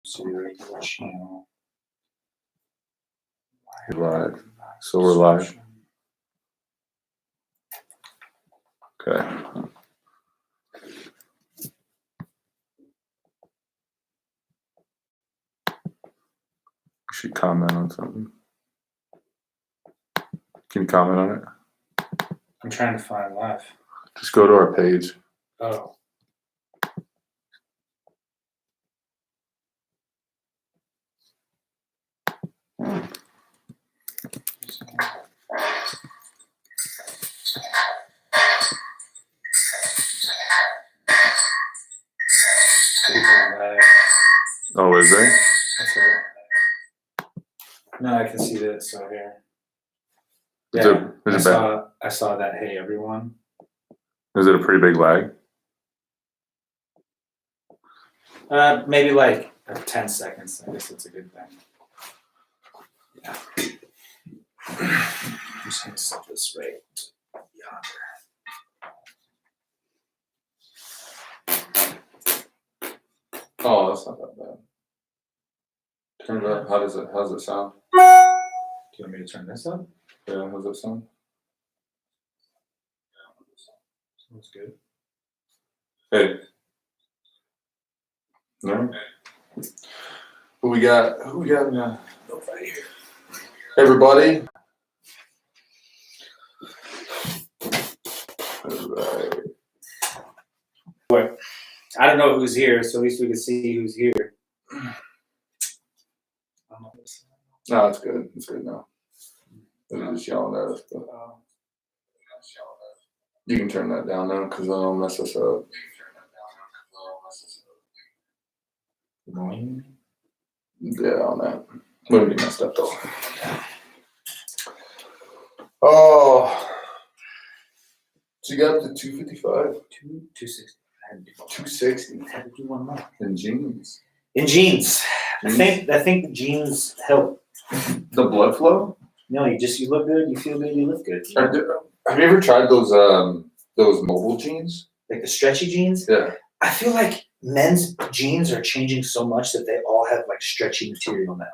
So your regular channel. Live. So we're live. Okay. You should comment on something. Can you comment on it? I'm trying to find live. Just go to our page. Oh. Oh, is there? That's it. No, I can see this over here. Is Yeah, it bad? I saw that. Hey, everyone. Is it a pretty big lag? Maybe like 10 seconds. I guess that's a good thing. Yeah. I'm just gonna set this right yonder. Oh, that's not that bad. Turn it up. How does it sound? Do you want me to turn this up? Yeah, how's it sound? Sounds good. Hey. No? Who we got in the right here? Everybody. Boy, I don't know who's here, so at least we can see who's here. No, it's good. It's good now. They're just yelling at us. But you can turn that down now because it'll mess us up. Yeah, on that. Wouldn't be messed up though. Oh. So you got up to 255? 260. 260. I had to do one more. In jeans. In jeans. I think the jeans help. The blood flow? No, you look good, you feel good, you look good. Have you ever tried those mobile jeans? Like the stretchy jeans? Yeah. I feel like men's jeans are changing so much that they all have like stretchy material now.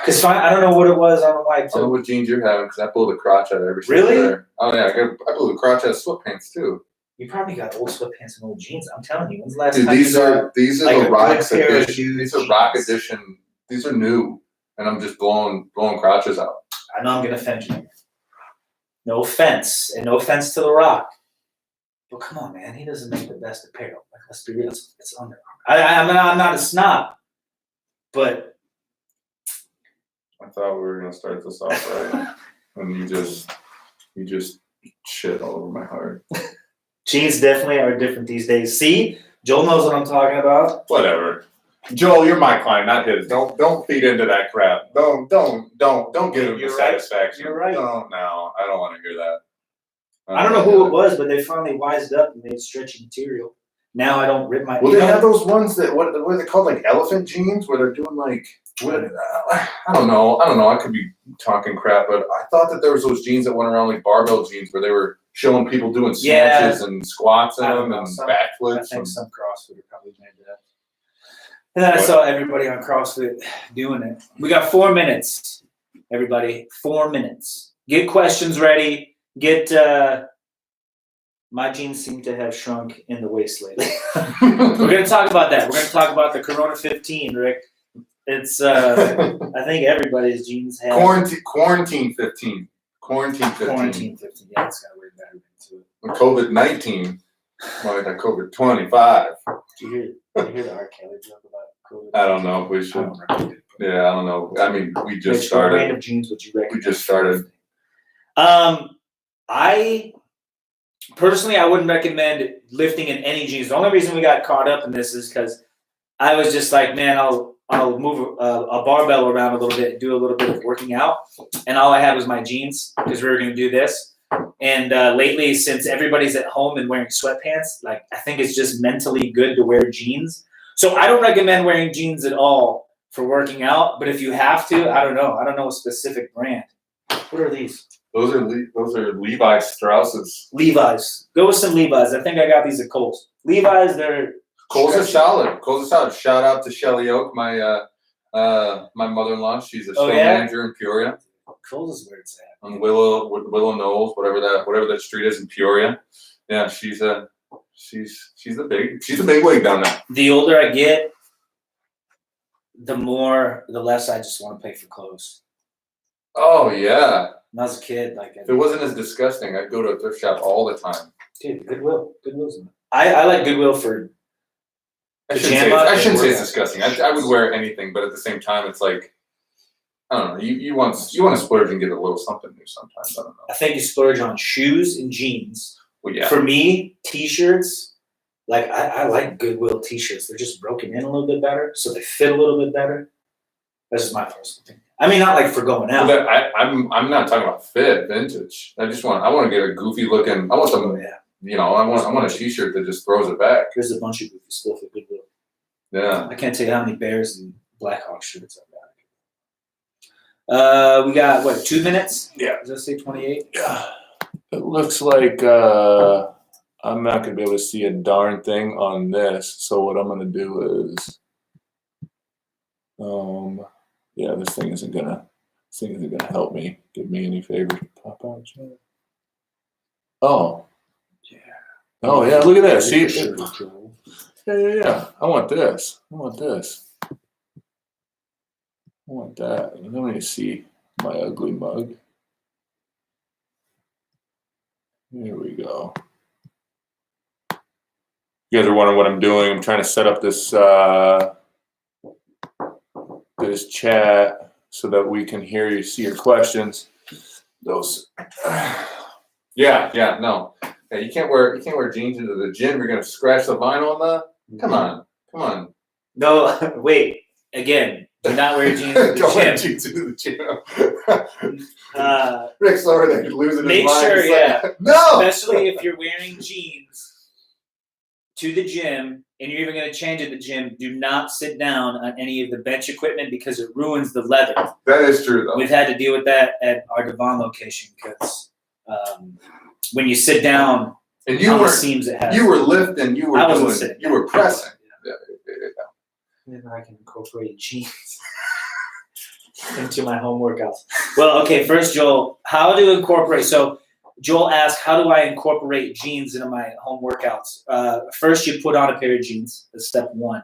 Because I don't know what it was. I don't know why. I don't know what jeans you're having because I pull the crotch out every single Really? pair. Oh yeah, I pull the crotch out of sweatpants too. You probably got old sweatpants and old jeans. I'm telling you. When's the last Dude, time these are like the Rock edition. These These are Rock edition. These are new, and I'm just blowing crotches out. I know I'm gonna offend you. No offense, and no offense to the Rock. But come on, man, he doesn't make the best apparel. Like, let's be real, it's Under Armour. I'm not a snob, but I thought we were gonna start this off right, and you just shit all over my heart. jeans definitely are different these days. See, Joel knows what I'm talking about. Whatever, Joel, you're my client, not his. Don't feed into that crap. Don't give him the satisfaction. You're right. No, I don't want to hear that. I don't know who it was, but they finally wised up and made stretchy material. Now I don't rip my. Well, they have those ones that what are they called, like elephant jeans, where they're doing like I don't know. I could be talking crap, but I thought that there was those jeans that went around like barbell jeans, where they were showing people doing snatches and squats in them and backflips. I think some CrossFitter probably made that. And then I saw everybody on CrossFit doing it. We got 4 minutes, everybody. 4 minutes. Get questions ready. Get my jeans seem to have shrunk in the waist lately. We're going to talk about that. We're going to talk about the Corona 15, Rick. It's I think everybody's jeans have quarantine 15. Quarantine 15. Quarantine 15. Yeah, it's got a way better to it. And COVID-19. Like that COVID 25. Did you hear the R. Kelly joke about COVID? I don't know if we should. Yeah, I don't know. I mean, we just started. What brand of jeans would you recommend? We just started. I personally, I wouldn't recommend lifting in any jeans. The only reason we got caught up in this is because I was just like, man, I'll move a barbell around a little bit and do a little bit of working out, and all I had was my jeans because we were going to do this. And lately, since everybody's at home and wearing sweatpants, like I think it's just mentally good to wear jeans. So I don't recommend wearing jeans at all for working out. But if you have to, I don't know. I don't know a specific brand. What are these? Those are Levi Strausses. Levi's. Go with some Levi's. I think I got these at Kohl's. Levi's, they're Kohl's are solid. Shout out to Shelly Oak, my My mother-in-law, she's a Oh, store yeah? manager in Peoria. Cool is where it's at. On Willow Knolls, whatever that street is in Peoria. Yeah, she's a big wig down there. The older I get, the less I just want to pay for clothes. Oh yeah. When I was a kid, like if it wasn't as disgusting, I'd go to a thrift shop all the time. Dude, Goodwill's. I like Goodwill for. I shouldn't say it's disgusting. I would wear anything, but at the same time, it's like, I don't know. You want to splurge and get a little something new sometimes. I don't know. I think you splurge on shoes and jeans. Well, yeah. For me, t-shirts, like I like Goodwill t-shirts. They're just broken in a little bit better, so they fit a little bit better. That's just my personal opinion. I mean, not like for going out. Well, I'm not talking about fit, vintage. I want to get a goofy looking. I want some. Yeah. You know, I want a t-shirt that just throws it back. There's a bunch of goofy stuff at Goodwill. Yeah. I can't tell you how many Bears and Blackhawks shirts I've got. We got what, 2 minutes? Yeah. Does that say 28? Yeah. It looks like I'm not gonna be able to see a darn thing on this. So what I'm gonna do is, yeah, this thing isn't gonna help me. Give me any favors. Pop out. Oh. Yeah. Oh yeah. Look at that. See. Yeah. I want this. I want that. I don't need to see my ugly mug. There we go. You guys are wondering what I'm doing. I'm trying to set up this this chat so that we can hear you, see your questions. Those. Yeah, no. Yeah, you can't wear jeans into the gym. You're gonna scratch the vinyl on that. Come on. No, wait. Again, do not wear jeans to the Don't wear gym. jeans into the gym. Rick's over there losing Make his mind. sure, yeah. No. Especially if you're wearing jeans to the gym and you're even going to change at the gym, do not sit down on any of the bench equipment because it ruins the leather. That is true, though. We've had to deal with that at our Devon location because when you sit down, and the seams it has. You were lifting, you were pressing. Then I can incorporate jeans into my home workouts. Well, okay, first, Joel, how to incorporate? So Joel asked, how do I incorporate jeans into my home workouts? First, you put on a pair of jeans. That's step one.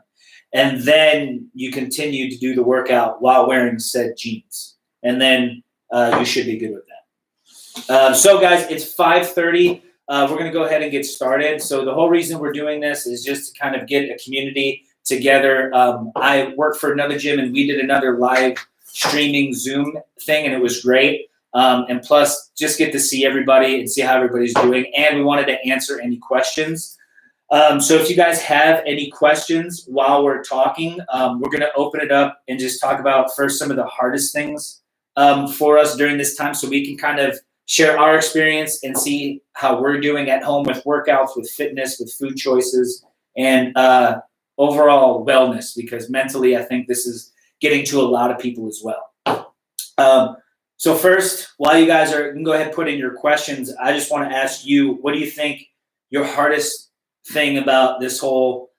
And then you continue to do the workout while wearing said jeans. And then you should be good with that. So, guys, it's 5:30. We're going to go ahead and get started. So the whole reason we're doing this is just to kind of get a community together. I work for another gym, and we did another live streaming Zoom thing, and it was great. And plus, just get to see everybody and see how everybody's doing. And we wanted to answer any questions. So if you guys have any questions while we're talking, we're going to open it up and just talk about first some of the hardest things for us during this time, so we can kind of share our experience and see how we're doing at home with workouts, with fitness, with food choices, and overall wellness, because mentally I think this is getting to a lot of people as well. So first, while you guys you can go ahead and put in your questions, I just want to ask you, what do you think your hardest thing about this whole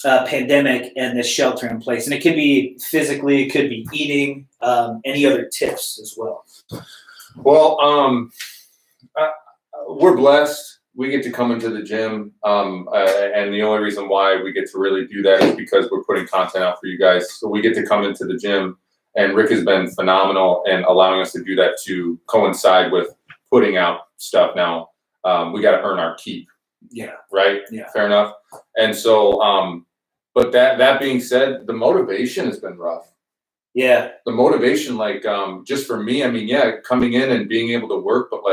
pandemic and this shelter in place? And it could be physically, it could be eating, any other tips as well. Well, we're blessed. We get to come into the gym, and the only reason why we get to really do that is because we're putting content out for you guys. So we get to come into the gym, and Rick has been phenomenal in allowing us to do that to coincide with putting out stuff. Now, we got to earn our keep. Yeah. Right? Yeah. Fair enough. And so, but that being said, the motivation has been rough. Yeah. The motivation, like, just for me, I mean, yeah, coming in and being able to work, but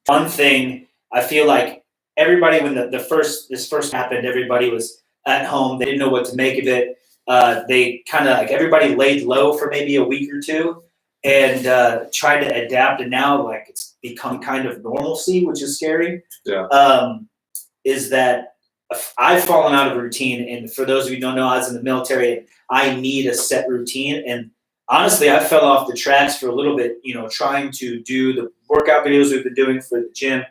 one thing, I feel like everybody, when this first happened, everybody was at home. They didn't know what to make of it. They kind of, like, everybody laid low for maybe a week or two and tried to adapt. And now, like, it's become kind of normalcy, which is scary. Yeah. Is that I've fallen out of routine. And for those of you who don't know, I was in the military. I need a set routine. And honestly, I fell off the tracks for a little bit, trying to do the workout videos we've been doing for the gym.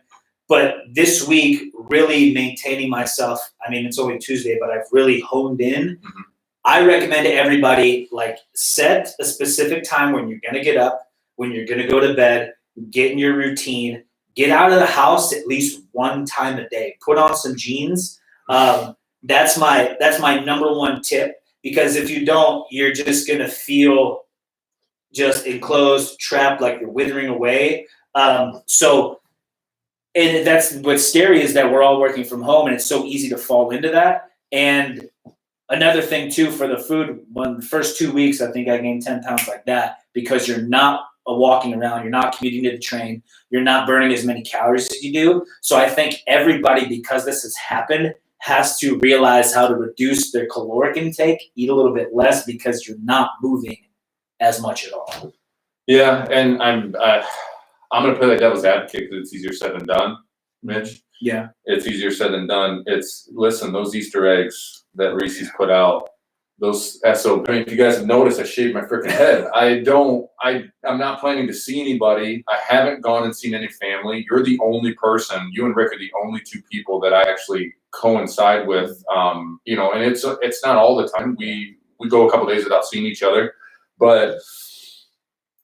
But this week, really maintaining myself. I mean, it's only Tuesday, but I've really honed in. Mhm. I recommend to everybody, like, set a specific time when you're going to get up, when you're going to go to bed, get in your routine, get out of the house at least one time a day. Put on some jeans. That's my number one tip, because if you don't, you're just going to feel just enclosed, trapped, like you're withering away. So and that's what's scary, is that we're all working from home, and it's so easy to fall into that. And another thing too, for the food, the first 2 weeks, I think I gained 10 pounds like that, because you're not walking around, you're not commuting to the train, you're not burning as many calories as you do. So I think everybody, because this has happened, has to realize how to reduce their caloric intake, eat a little bit less, because you're not moving as much at all. Yeah, and I'm going to play the devil's advocate because it's easier said than done, Mitch. Yeah. It's easier said than done. Listen, those Easter eggs that Reese's put out, those SOB. I mean, if you guys have noticed, I shaved my freaking head. I'm not planning to see anybody. I haven't gone and seen any family. You're the only person. You and Rick are the only two people that I actually coincide with. And it's not all the time. We go a couple days without seeing each other, but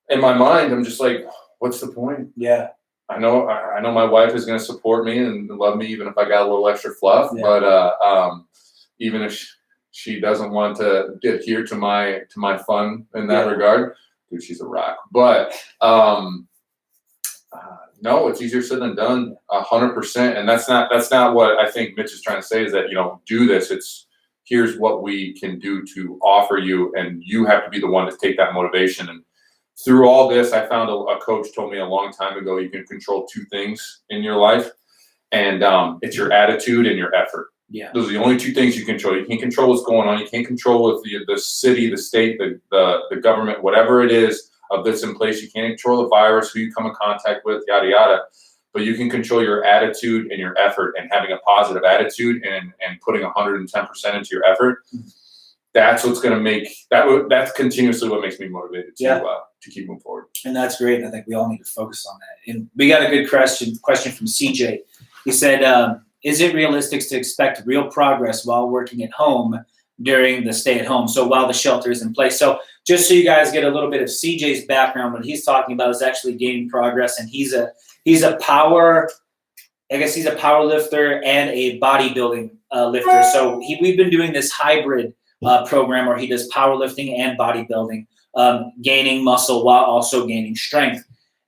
in my mind, I'm just like, what's the point? Yeah. I know my wife is going to support me and love me even if I got a little extra fluff. Yeah. But even if she doesn't want to adhere to my fun in that regard, dude, she's a rock. But no, it's easier said than done, 100%. And that's not what I think Mitch is trying to say, is that, do this. It's here's what we can do to offer you, and you have to be the one to take that motivation. And through all this, I found a coach told me a long time ago, you can control two things in your life, and it's your attitude and your effort. Yeah. Those are the only two things you control. You can't control what's going on. You can't control the city, the state, the government, whatever it is that's in place. You can't control the virus, who you come in contact with, yada, yada. But you can control your attitude and your effort, and having a positive attitude and putting 110% into your effort. That's what's going to make that's continuously what makes me motivated to keep moving forward. And that's great. And I think we all need to focus on that. And we got a good question from CJ. He said, is it realistic to expect real progress while working at home during the stay at home? So while the shelter is in place. So just so you guys get a little bit of CJ's background, what he's talking about is actually gaining progress. And he's a power lifter and a bodybuilding lifter. So we've been doing this hybrid program where he does powerlifting and bodybuilding, gaining muscle while also gaining strength.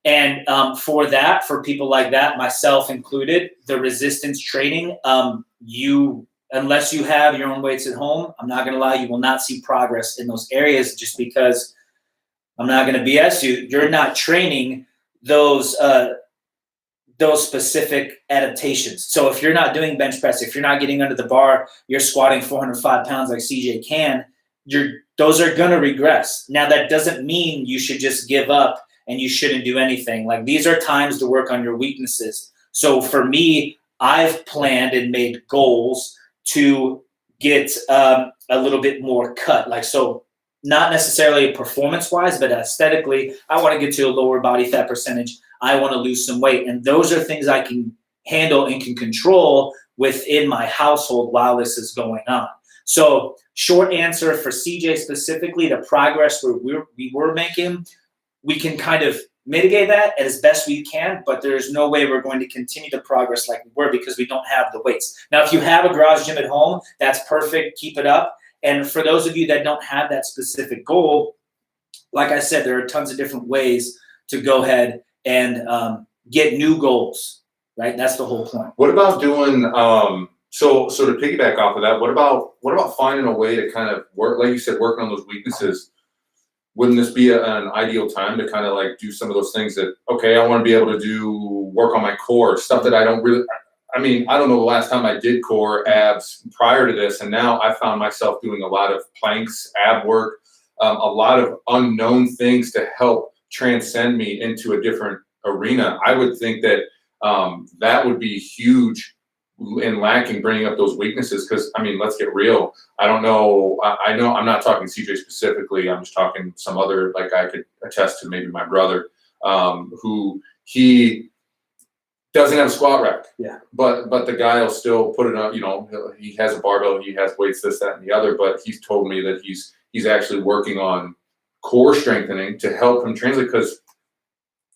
And for people like that, myself included, the resistance training, unless you have your own weights at home, I'm not going to lie, you will not see progress in those areas, just because I'm not going to BS you. You're not training those specific adaptations. So if you're not doing bench press, if you're not getting under the bar, you're squatting 405 pounds like CJ can, those are going to regress. Now, that doesn't mean you should just give up and you shouldn't do anything. Like, these are times to work on your weaknesses. So for me, I've planned and made goals to get a little bit more cut. Like, so not necessarily performance-wise, but aesthetically, I want to get to a lower body fat percentage. I want to lose some weight. And those are things I can handle and can control within my household while this is going on. So short answer for CJ specifically, the progress we were making, we can kind of mitigate that as best we can, but there's no way we're going to continue to progress like we were, because we don't have the weights. Now, if you have a garage gym at home, that's perfect. Keep it up. And for those of you that don't have that specific goal, like I said, there are tons of different ways to go ahead and get new goals, right? That's the whole point. What about doing, so to piggyback off of that, what about finding a way to kind of work, like you said, working on those weaknesses? Wouldn't this be an ideal time to kind of like do some of those things that, okay, I want to be able to work on my core, stuff that I don't really, I don't know the last time I did core abs prior to this, and now I found myself doing a lot of planks, ab work, a lot of unknown things to help transcend me into a different arena. I would think that that would be huge in lacking, bringing up those weaknesses, because let's get real. I don't know. I know I'm not talking CJ specifically. I'm just talking some other, like I could attest to maybe my brother, who he Doesn't have a squat rack. Yeah. But the guy will still put it on, he has a barbell, he has weights, this, that, and the other, but he's told me that he's actually working on core strengthening to help him translate because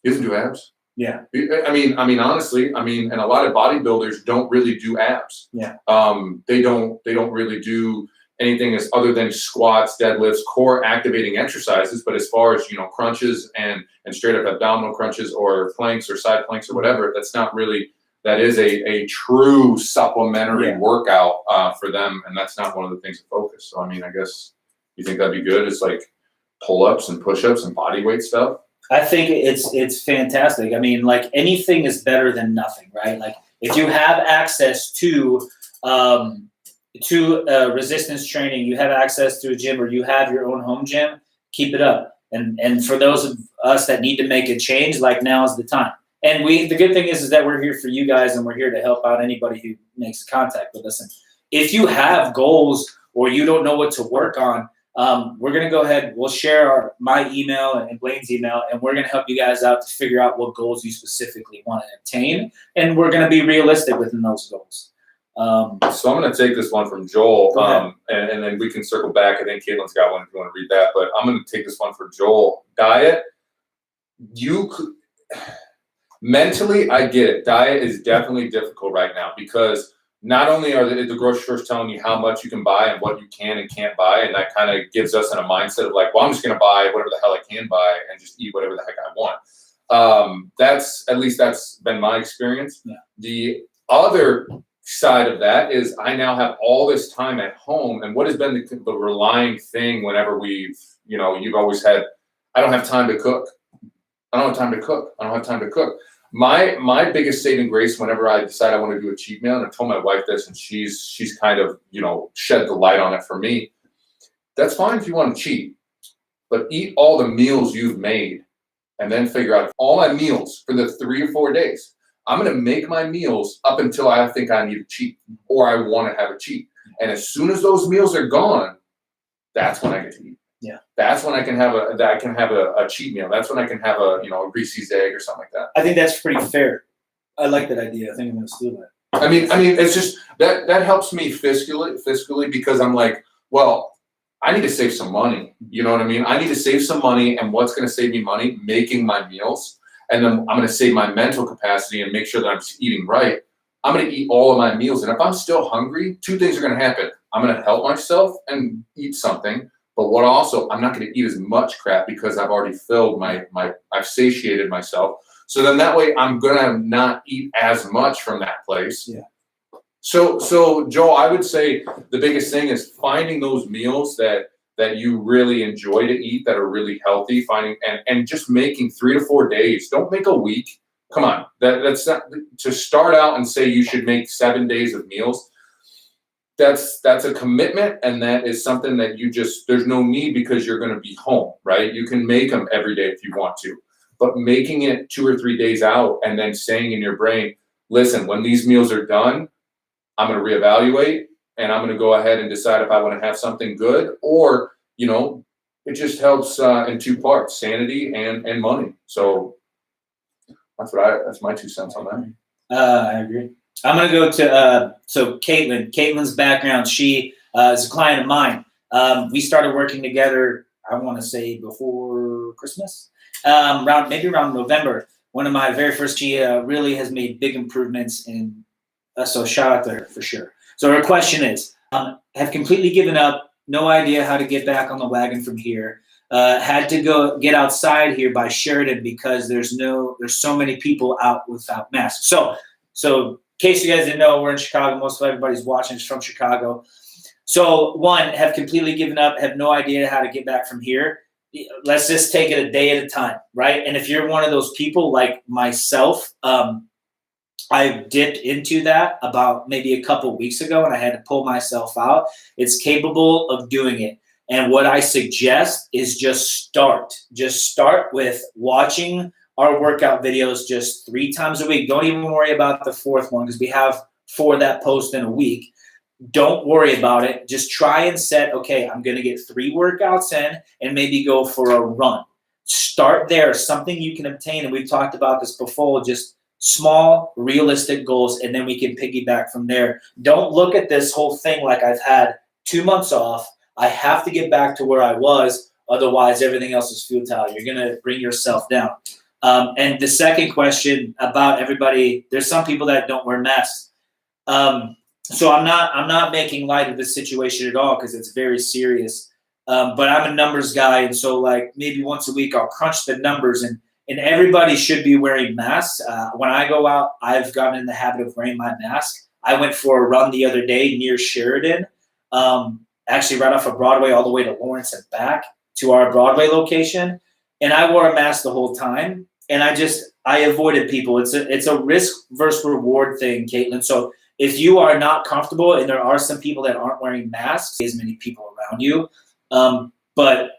he doesn't do abs. Yeah. I mean, honestly, and a lot of bodybuilders don't really do abs. Yeah. They don't really do anything other than squats, deadlifts, core activating exercises. But as far as, crunches and straight up abdominal crunches or planks or side planks or whatever, that's not really, that is a true supplementary workout for them. And that's not one of the things to focus. So, I guess you think that'd be good. It's like pull-ups and push-ups and body weight stuff. I think it's fantastic. Like anything is better than nothing, right? Like if you have access to resistance training, you have access to a gym, or you have your own home gym, keep it up. And for those of us that need to make a change, like now is the time. And the good thing is that we're here for you guys, and we're here to help out anybody who makes contact with us. And if you have goals or you don't know what to work on, we're going to go ahead. We'll share my email and Blayne's email, and we're going to help you guys out to figure out what goals you specifically want to obtain. And we're going to be realistic within those goals. So I'm going to take this one from Joel, and then we can circle back. I think Caitlin's got one if you want to read that, but I'm going to take this one for Joel. Diet. Mentally, I get it. Diet is definitely difficult right now because not only are the grocery stores telling you how much you can buy and what you can and can't buy, and that kind of gives us in a mindset of like, well, I'm just going to buy whatever the hell I can buy and just eat whatever the heck I want. That's been my experience. Yeah. The other side of that is I now have all this time at home, and what has been the relying thing whenever you've always had, I don't have time to cook. I don't have time to cook. My biggest saving grace whenever I decide I want to do a cheat meal, and I told my wife this, and she's kind of, shed the light on it for me. That's fine if you want to cheat, but eat all the meals you've made and then figure out all my meals for the 3 or 4 days. I'm going to make my meals up until I think I need a cheat or I want to have a cheat. And as soon as those meals are gone, that's when I get to eat. Yeah. That's when I can have a cheat meal. That's when I can have a Reese's egg or something like that. I think that's pretty fair. I like that idea. I think I'm going to steal that. I mean, it's just that helps me fiscally because I'm like, well, I need to save some money. You know what I mean? I need to save some money, and what's going to save me money? Making my meals. And then I'm going to save my mental capacity and make sure that I'm eating right. I'm going to eat all of my meals. And if I'm still hungry, 2 things are going to happen. I'm going to help myself and eat something. But I'm not going to eat as much crap because I've already filled I've satiated myself. So then that way I'm going to not eat as much from that place. Yeah. So Joel, I would say the biggest thing is finding those meals that you really enjoy to eat that are really healthy, and just making 3 to 4 days. Don't make a week. Come on. That's not to start out and say you should make 7 days of meals. That's a commitment, and that is something that there's no need because you're going to be home, right? You can make them every day if you want to, but making it 2 or 3 days out and then saying in your brain, listen, when these meals are done, I'm going to reevaluate and I'm going to go ahead and decide if I want to have something good, or, it just helps in 2 parts, sanity and money. So that's my 2 cents on that. I agree. I'm going to go to Caitlin. Caitlin's background, she is a client of mine. We started working together, I want to say before Christmas, maybe around November. One of my very first, she really has made big improvements, so shout out to her for sure. So her question is, have completely given up, no idea how to get back on the wagon from here. Had to go get outside here by Sheridan because there's so many people out without masks. So in case you guys didn't know, we're in Chicago. Most of everybody's watching is from Chicago. So one, have completely given up, have no idea how to get back from here. Let's just take it a day at a time, right? And if you're one of those people like myself, I dipped into that about maybe a couple weeks ago, and I had to pull myself out. It's capable of doing it. And what I suggest is just start. Just start with watching our workout videos just 3 times a week. Don't even worry about the 4th one because we have 4 that post in a week. Don't worry about it. Just try and set, okay, I'm going to get 3 workouts in and maybe go for a run. Start there, something you can obtain. And we've talked about this before, just small, realistic goals, and then we can piggyback from there. Don't look at this whole thing like I've had 2 months off. I have to get back to where I was. Otherwise, everything else is futile. You're going to bring yourself down. And the second question about everybody, there's some people that don't wear masks. So I'm not making light of this situation at all because it's very serious. But I'm a numbers guy, and so like maybe once a week I'll crunch the numbers, and everybody should be wearing masks. When I go out, I've gotten in the habit of wearing my mask. I went for a run the other day near Sheridan, actually right off of Broadway all the way to Lawrence and back to our Broadway location, and I wore a mask the whole time. And I avoided people. It's a risk versus reward thing, Caitlin. So if you are not comfortable, and there are some people that aren't wearing masks, as many people around you, but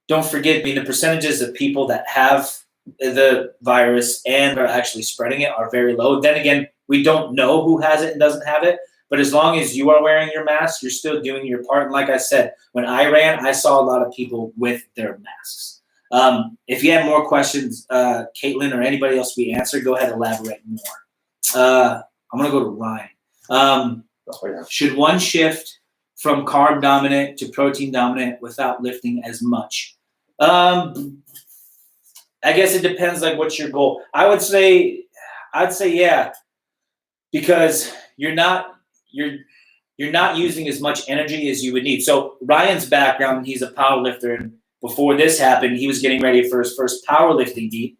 don't forget, the percentages of people that have the virus and are actually spreading it are very low. Then again, we don't know who has it and doesn't have it. But as long as you are wearing your mask, you're still doing your part. And like I said, when I ran, I saw a lot of people with their masks. If you have more questions, Caitlin or anybody else we answer, go ahead and elaborate more. I'm going to go to Ryan. Should one shift from carb dominant to protein dominant without lifting as much? I guess it depends, like, what's your goal? I'd say yeah, because you're not using as much energy as you would need. So Ryan's background, he's a power lifter, and before this happened, he was getting ready for his first powerlifting meet,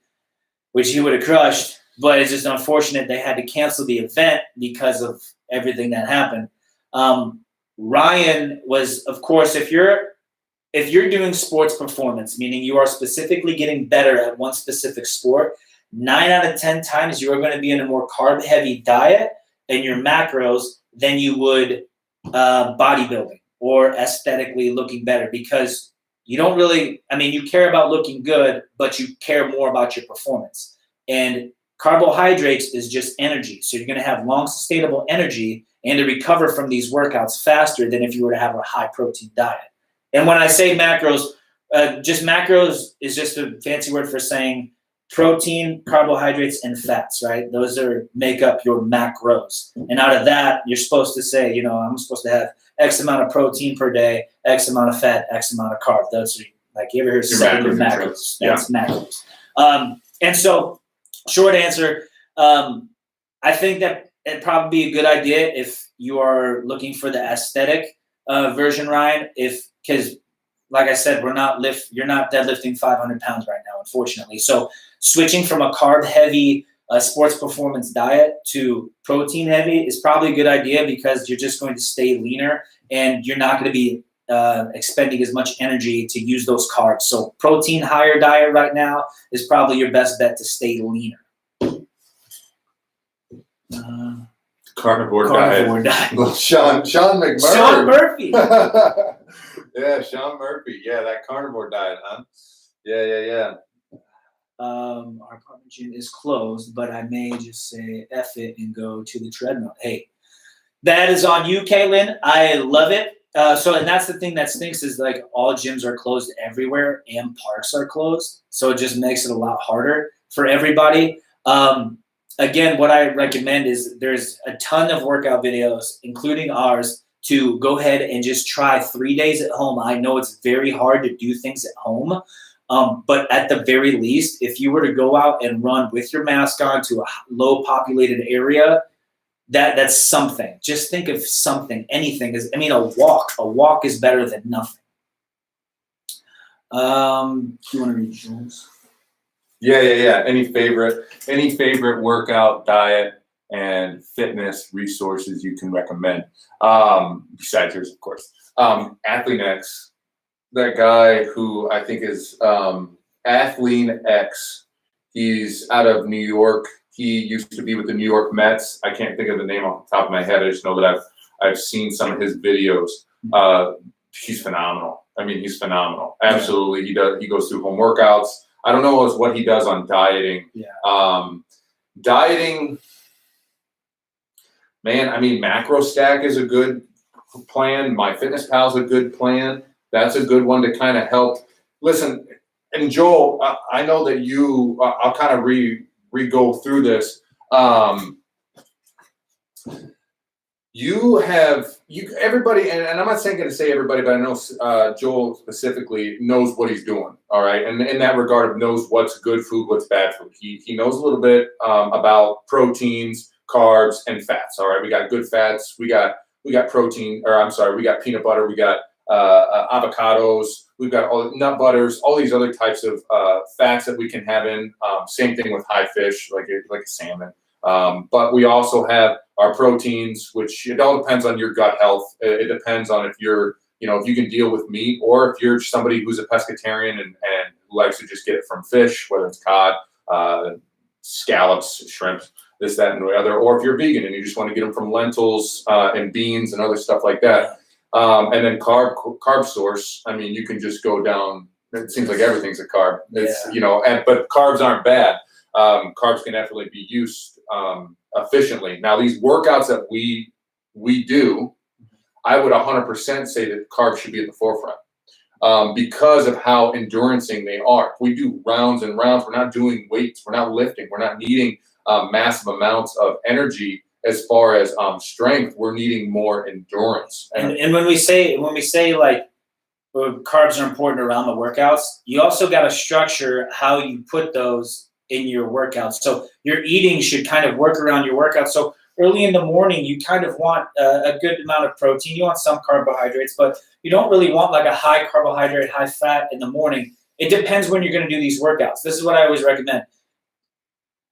which he would have crushed. But it's just unfortunate they had to cancel the event because of everything that happened. Ryan was, of course, if you're doing sports performance, meaning you are specifically getting better at one specific sport, 9 out of 10 times you are going to be in a more carb-heavy diet and your macros than you would bodybuilding or aesthetically looking better, because you don't really, you care about looking good, but you care more about your performance. And carbohydrates is just energy. So you're going to have long sustainable energy and to recover from these workouts faster than if you were to have a high protein diet. And when I say macros, macros is just a fancy word for saying protein, carbohydrates, and fats, right? Those make up your macros. And out of that, you're supposed to say, I'm supposed to have X amount of protein per day, X amount of fat, X amount of carb. Those are, like, you ever heard setting your macros? That's macros. And so, short answer, I think that it'd probably be a good idea if you are looking for the aesthetic version, Ryan. Because, like I said, you're not deadlifting 500 pounds right now, unfortunately. So switching from a carb-heavy sports performance diet to protein-heavy is probably a good idea, because you're just going to stay leaner and you're not going to be expending as much energy to use those carbs. So protein higher diet right now is probably your best bet to stay leaner. Carnivore diet. Sean McMurray. Sean Murphy. Yeah, Sean Murphy. Yeah, that carnivore diet, huh? Yeah. Our apartment gym is closed, but I may just say F it and go to the treadmill. Hey, that is on you, Caitlin. I love it. And that's the thing that stinks, is like all gyms are closed everywhere and parks are closed. So it just makes it a lot harder for everybody. Again, what I recommend is there's a ton of workout videos, including ours, to go ahead and just try 3 days at home. I know it's very hard to do things at home, but at the very least, if you were to go out and run with your mask on to a low populated area, that's something. Just think of something, anything. A walk is better than nothing. Do you want to read Jules? Yeah. Any favorite workout, diet, and fitness resources you can recommend? Besides yours, of course. Athlean X, that guy who I think is Athlean X. He's out of New York. He used to be with the New York Mets. I can't think of the name off the top of my head. I just know that I've seen some of his videos. He's phenomenal. He's phenomenal. Absolutely. He goes through home workouts. I don't know what he does on dieting. Yeah. Dieting, man, Macro Stack is a good plan. MyFitnessPal is a good plan. That's a good one to kind of help. Listen, and Joel, I know that I'll kind of re-go through this. Everybody, and I'm not saying going to say everybody, but I know Joel specifically knows what he's doing. All right, and in that regard, knows what's good food, what's bad food. He knows a little bit about proteins, carbs, and fats. All right, we got good fats, we got protein, or I'm sorry, we got peanut butter, we got avocados, we've got all nut butters, all these other types of fats that we can have in. Same thing with high fish, like a salmon. But we also have our proteins, which it all depends on your gut health. It depends on if you're, if you can deal with meat, or if you're somebody who's a pescatarian and who likes to just get it from fish, whether it's cod, scallops, shrimp, this, that, and the other, or if you're vegan and you just want to get them from lentils and beans and other stuff like that. And then carb source. I mean, you can just go down. It seems like everything's a carb. It's but carbs aren't bad. Carbs can definitely be used efficiently. Now, these workouts that we do, I would 100% say that carbs should be at the forefront because of how endurencing they are. If we do rounds and rounds, we're not doing weights, we're not lifting, we're not needing massive amounts of energy as far as strength. We're needing more endurance. And when we say like carbs are important around the workouts, you also got to structure how you put those in your workouts. So your eating should kind of work around your workout. So early in the morning, you kind of want a good amount of protein. You want some carbohydrates, but you don't really want like a high carbohydrate, high fat in the morning. It depends when you're going to do these workouts. This is what I always recommend.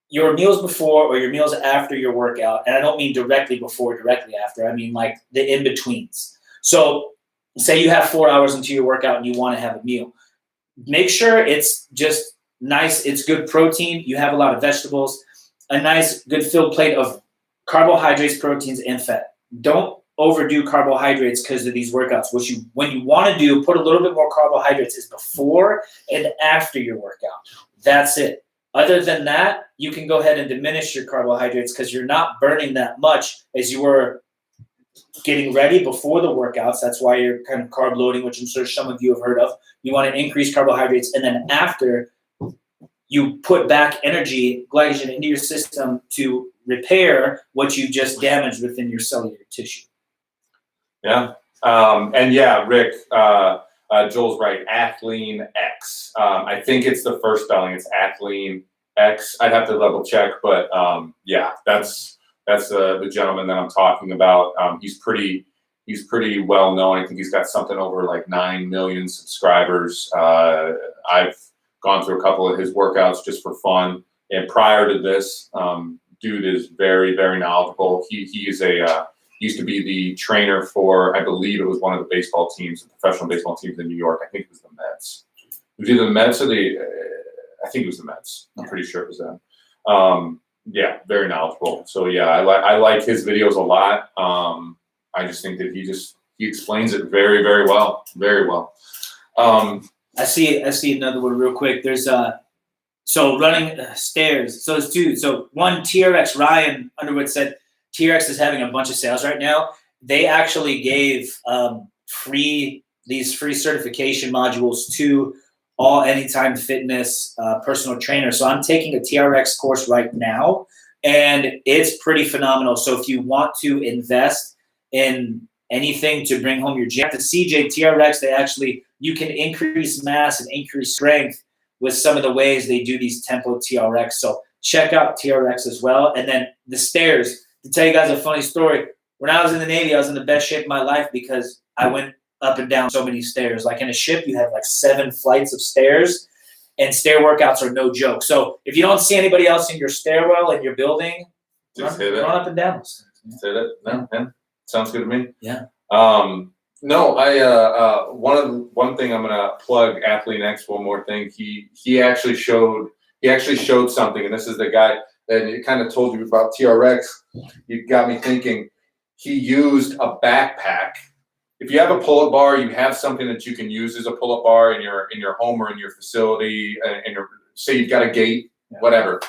Your meals before or your meals after your workout, and I don't mean directly before, directly after. I mean like the in-betweens. So say you have 4 hours into your workout and you want to have a meal. Make sure it's just nice, it's good protein, you have a lot of vegetables, a nice good filled plate of carbohydrates, proteins, and fat. Don't overdo carbohydrates because of these workouts. When you want to do, put a little bit more carbohydrates is before and after your workout. That's it. Other than that, you can go ahead and diminish your carbohydrates because you're not burning that much as you were getting ready before the workouts. That's why you're kind of carb loading, which I'm sure some of you have heard of. You want to increase carbohydrates, and then after, you put back energy, glycogen into your system to repair what you just damaged within your cellular tissue. Yeah. And yeah, Rick, Joel's right. Athlean X. I think it's the first spelling. It's Athlean X. I'd have to double check, but yeah, that's the gentleman that I'm talking about. He's pretty well known. I think he's got something over like 9 million subscribers. I've gone through a couple of his workouts just for fun. And prior to this, dude is very, very knowledgeable. He used to be the trainer for, I believe it was one of the baseball teams, the professional baseball teams in New York. I think it was the Mets. It was either the Mets or I think it was the Mets. I'm pretty sure it was them. Yeah, very knowledgeable. So yeah, I like his videos a lot. I just think that he explains it very, very well. Very well. I see another one real quick. There's so running stairs. So there's two. So one, TRX, Ryan Underwood said TRX is having a bunch of sales right now. They actually gave free certification modules to all Anytime Fitness personal trainers. So I'm taking a TRX course right now, and it's pretty phenomenal. So if you want to invest in anything to bring home your gym, the CJ TRX, you can increase mass and increase strength with some of the ways they do these tempo TRX. So check out TRX as well. And then the stairs, to tell you guys a funny story, when I was in the Navy, I was in the best shape of my life because I went up and down so many stairs. Like in a ship, you have like 7 flights of stairs, and stair workouts are no joke. So if you don't see anybody else in your stairwell in your building, run up and down. Say that? No, yeah. Sounds good to me. Yeah. No, one thing I'm gonna plug Athlean X. One more thing. He actually showed something, and this is the guy that it kind of told you about TRX. You got me thinking. He used a backpack. If you have a pull-up bar, you have something that you can use as a pull-up bar in your home or in your facility. Say you've got a gate, whatever.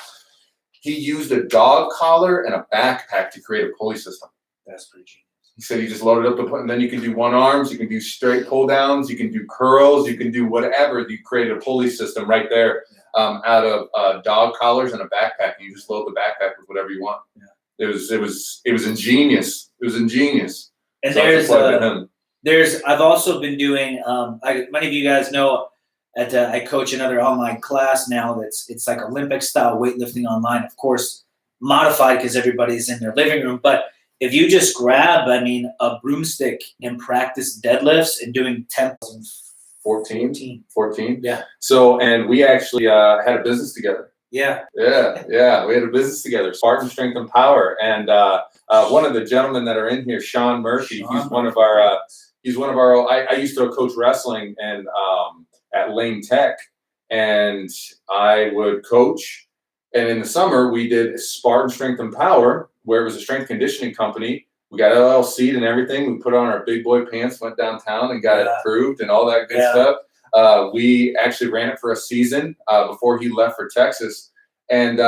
He used a dog collar and a backpack to create a pulley system. That's pretty genius. He said you just load it up and then you can do one arms, you can do straight pull downs, you can do curls, you can do whatever. You create a pulley system right there. out of dog collars and a backpack, and you just load the backpack with whatever you want. Yeah. It was ingenious. It was ingenious. And so I've also been doing. Many of you guys know, I coach another online class now. It's like Olympic style weightlifting online, of course, modified because everybody's in their living room. But if you just grab, a broomstick and practice deadlifts and doing 14. Yeah. So, and we actually had a business together. Yeah. Yeah. We had a business together, Spartan Strength and Power. And one of the gentlemen that are in here, Sean Murphy, he's one of our, I used to coach wrestling and at Lane Tech, and I would coach. And in the summer, we did Spartan Strength and Power, where it was a strength conditioning company. We got LLC'd and everything. We put on our big boy pants, went downtown and got it approved and all that good stuff. We actually ran it for a season before he left for Texas. And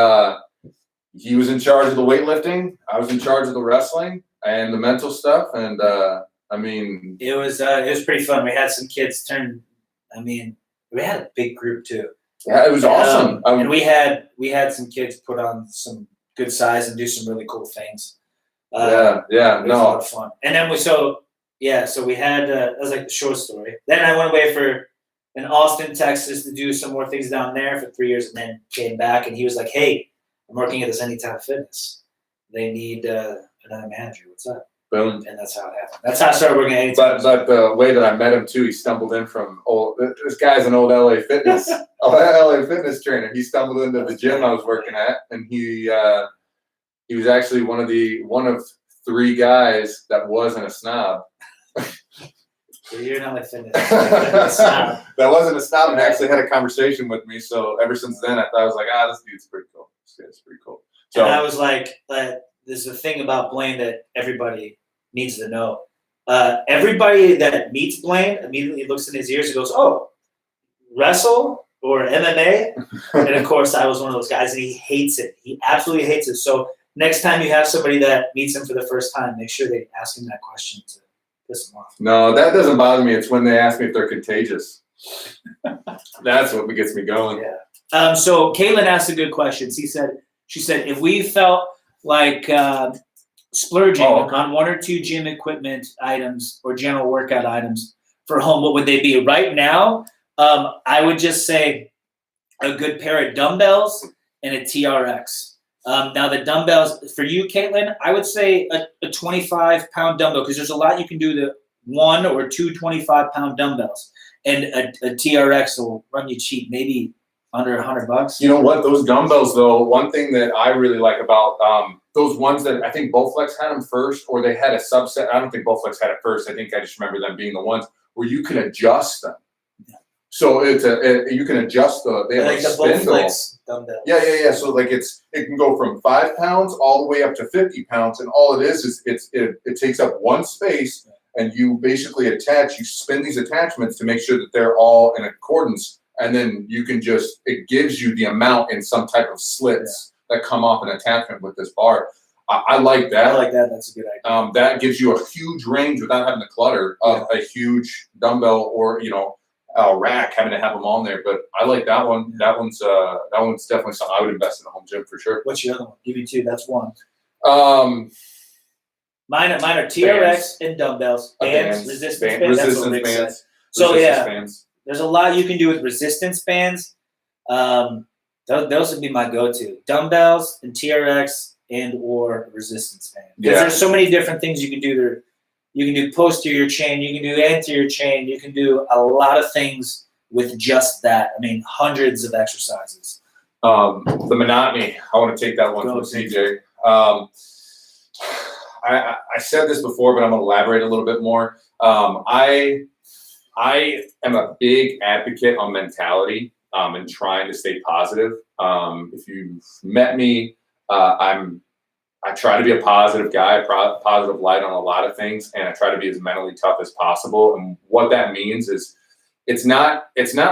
he was in charge of the weightlifting. I was in charge of the wrestling and the mental stuff. And it was pretty fun. We had some kids turn. We had a big group too. Yeah, it was awesome. And we had some kids put on some good size and do some really cool things. It was a lot of fun. And then so we had that was like the short story. Then I went away in Austin, Texas, to do some more things down there for 3 years, and then came back. And he was like, "Hey, I'm working at this Anytime Fitness. They need another manager. What's up?" Boom. And that's how it happened. That's how I started working at Anytime. But the way that I met him too, he stumbled in from this guy's an old LA Fitness, LA Fitness trainer. He stumbled into the gym I was working at, and he was actually one of 3 guys that wasn't a snob. So you're not like Fitness. That wasn't a snob, and actually had a conversation with me. So ever since then, I was like, this dude's pretty cool. This guy's pretty cool. So and I was like, there's a thing about Blayne that everybody needs to know. Everybody that meets Blayne immediately looks in his ears and goes, "Oh, wrestle or MMA?" And of course, I was one of those guys, and he hates it. He absolutely hates it. So next time you have somebody that meets him for the first time, make sure they ask him that question to piss him off. No, that doesn't bother me. It's when they ask me if they're contagious. That's what gets me going. Yeah. So Caitlin asked a good question. She said, if we felt like splurging on 1 or 2 gym equipment items or general workout items for home, what would they be? Right now, I would just say a good pair of dumbbells and a TRX. Now the dumbbells for you, Caitlin, I would say a 25-pound dumbbell, because there's a lot you can do with 1 or 2 25-pound dumbbells, and a TRX will run you cheap, maybe under $100. You know what? Those dumbbells, though, one thing that I really like about those ones that I think Bowflex had them first, or they had a subset. I don't think Bowflex had it first. I think I just remember them being the ones where you can adjust them. So you can adjust they have like a the spindle. Bowflex dumbbell. Yeah. So like it can go from 5 pounds all the way up to 50 pounds, and all it is it takes up one space, and you basically you spin these attachments to make sure that they're all in accordance, and then you can it gives you the amount in some type of slits that come off an attachment with this bar. I like that. I like that. That's a good idea. That gives you a huge range without having the clutter of a huge dumbbell or a rack, having to have them on there. But I like that one. Yeah. That one's definitely something I would invest in a home gym for sure. What's your other one? Give me 2. That's 1. Mine are TRX bands. And dumbbells. Bands, resistance bands. Resistance bands. So there's a lot you can do with resistance bands. Those would be my go-to: dumbbells and TRX and or resistance band. Because there's so many different things you can do there. You can do posterior chain, you can do anterior chain, you can do a lot of things with just that. Hundreds of exercises. The monotony, I want to take that one from CJ. I said this before, but I'm going to elaborate a little bit more. I am a big advocate on mentality and trying to stay positive. If you've met me, I try to be a positive guy, positive light on a lot of things, and I try to be as mentally tough as possible. And what that means is it's not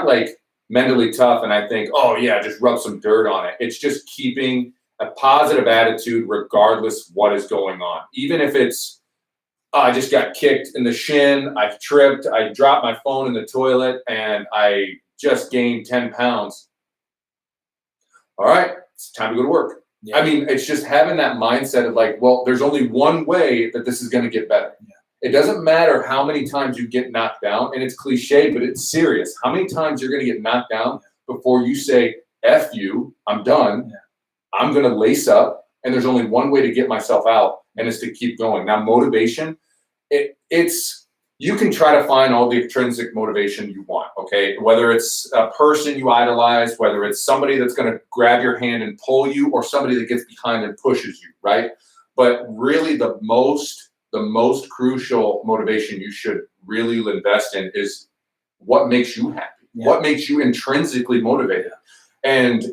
like mentally tough and I think, oh yeah, just rub some dirt on it. It's just keeping a positive attitude regardless what is going on. Even if it's, I just got kicked in the shin, I tripped, I dropped my phone in the toilet, and I just gained 10 pounds. all right, it's time to go to work. Yeah. I mean, it's just having that mindset of like, well, there's only one way that this is going to get better. Yeah. It doesn't matter how many times you get knocked down, and it's cliche, but it's serious. How many times you're going to get knocked down before you say, F you, I'm done. Yeah. I'm going to lace up, and there's only one way to get myself out, and it's to keep going. Now, motivation, it's you can try to find all the intrinsic motivation you want, okay? Whether it's a person you idolize, whether it's somebody that's going to grab your hand and pull you, or somebody that gets behind and pushes you, right? But really the most crucial motivation you should really invest in is what makes you happy, what makes you intrinsically motivated. And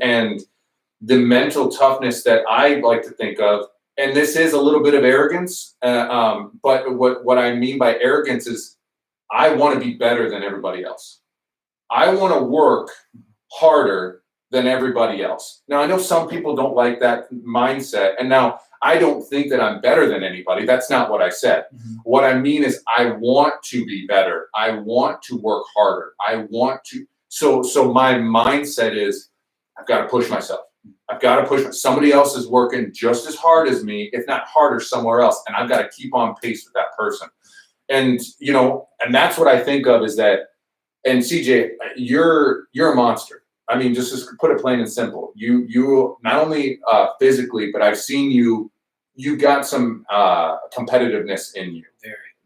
the mental toughness that I like to think of, and this is a little bit of arrogance, but what I mean by arrogance is I want to be better than everybody else. I want to work harder than everybody else. Now, I know some people don't like that mindset, and now I don't think that I'm better than anybody. That's not what I said. Mm-hmm. What I mean is I want to be better. I want to work harder. I want to. So my mindset is I've got to push myself. I've got to push. Somebody else is working just as hard as me, if not harder, somewhere else, and I've got to keep on pace with that person. And and that's what I think of is that. And CJ, you're a monster. I mean, just to put it plain and simple. You not only physically, but I've seen you. You got some competitiveness in you,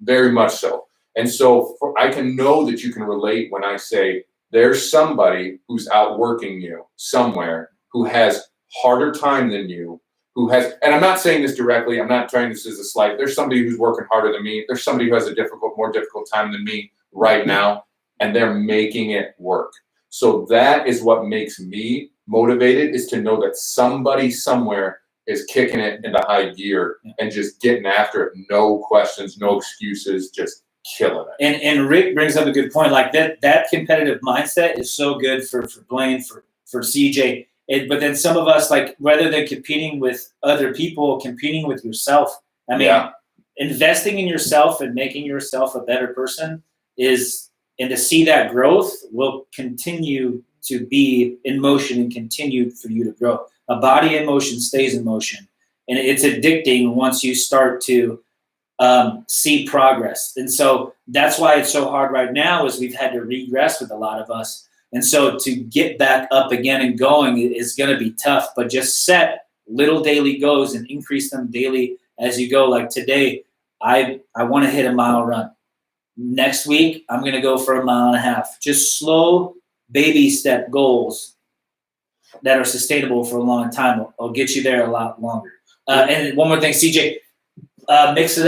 very much so. And so I can know that you can relate when I say there's somebody who's outworking you somewhere, who has harder time than you, who has, and I'm not saying this directly, I'm not trying this as a slight, there's somebody who's working harder than me, there's somebody who has a more difficult time than me right now, and they're making it work. So that is what makes me motivated, is to know that somebody somewhere is kicking it into high gear and just getting after it, no questions, no excuses, just killing it. And Rick brings up a good point, like that competitive mindset is so good for Blayne, for CJ. But then some of us, like, rather than competing with other people, competing with yourself. I mean, investing in yourself and making yourself a better person and to see that growth will continue to be in motion and continue for you to grow. A body in motion stays in motion. And it's addicting once you start to see progress. And so that's why it's so hard right now, is we've had to regress with a lot of us. And so to get back up again and going is going to be tough, but just set little daily goals and increase them daily as you go. Like today, I want to hit a mile run. Next week, I'm going to go for 1.5 miles. Just slow baby step goals that are sustainable for a long time will get you there a lot longer. And one more thing, CJ, mix it